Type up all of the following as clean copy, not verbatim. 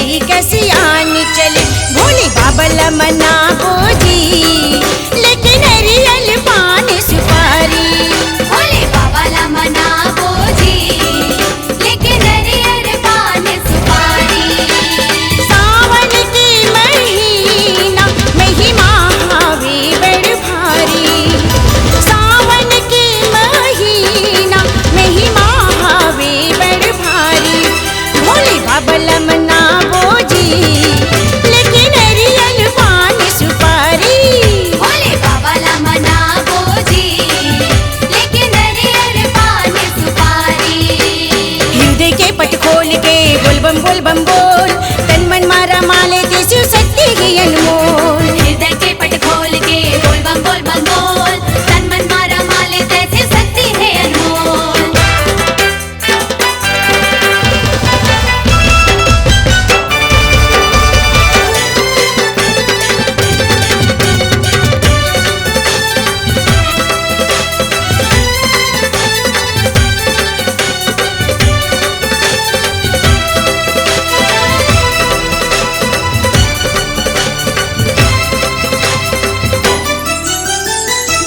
रही कसियान चले। भोले बाबा लमना बोझी लेकिन नरियल पान सुपारी। भोले बाबा लमना बोझी लेकिन नरियल पान सुपारी। सावन की महीना महिमा हावे बड़ भारी। सावन की महीना महिमा हावे बड़ भारी। भोले बाबा लमना बोझी लेकिन नरियल पान सुपारी। भोले बाबा लमना बोझी लेकिन नरियल पान सुपारी। हृदय के पट खोल के बोल बम बोल बम बोल। तन मन मारा माले देसु शक्ति की अनमोल। हृदय के पट खोल के बोल बम बोल। तन मन मारा माले तैसे शक्ति है अनमोल।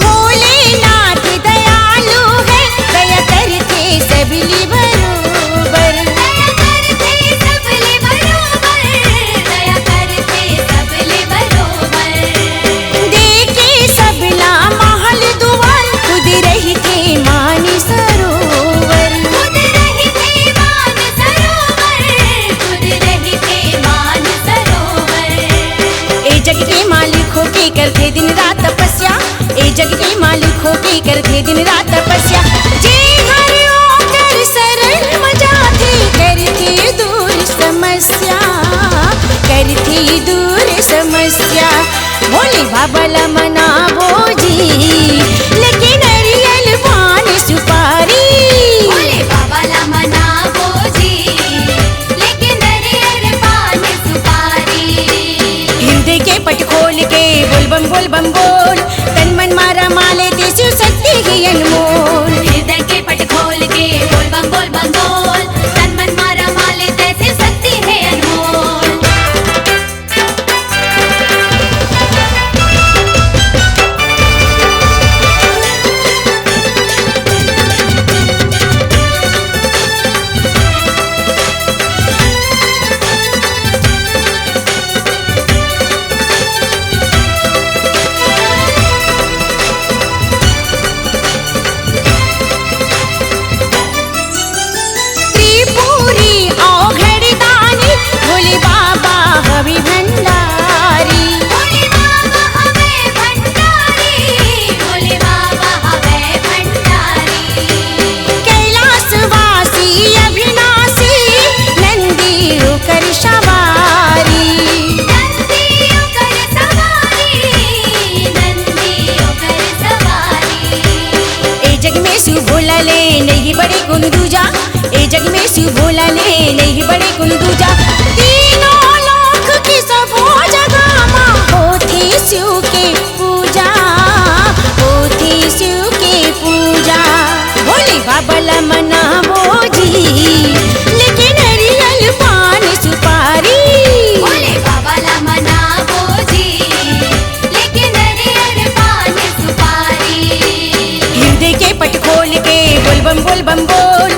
भोलेनाथ दयालु है दया करके सबली बरोबर। दया करते सबले बरोबर। दया करते सबले बरोबर। देखे सबला महल दुआर खुद रही के मानी सरोवर। खुद रही थे मान सरोवर। खुद रही थे मान सरोवर। ए जग के मालिक होके करते दिन रात तपस्या। ए जग के मालिक होके करते दिन रात तपस्या। जे हर ओकर शरण मजा थे करती दूर समस्या। करती दूर समस्या। भोले बाबा लमना बोझी लेकिन नरियल पान सुपारी। भोले बाबा लमना बोझी लेकिन नरियल पान सुपारी। हृदय के पट खोल के बोल बम बोल। तन मन मारा माले देसु शक्ति की अनमोल। हृदय के पट खोल के बोल बम बोल। तन मन मारा माले तैसे शक्ति है अनमोल। त्रिपुरी औघड़दानी भोले बाबा हवि भंडारी। भोले बाबा हमें भंडारी। भोले बाबा हमें भंडारी। कैलाशवासी अविनाशी नंदी होकर सवारी। नंदियों कर सवारी। नंदियों कर सवारी। ए जग में सु भोला ले नहीं बड़े गुण दूजा। ए जग में सु भोला ले नहीं बड़े गुण दूजा। तीनों लोक की सबो जगह मां होती शिव के पूजा। होती शिव के पूजा। भोले बाबा लमना बोझी लेकिन नरियल पान सुपारी। भोले बाबा लमना बोझी लेकिन नरियल पान सुपारी। हृदय के पट खोल के बोल बम बोल।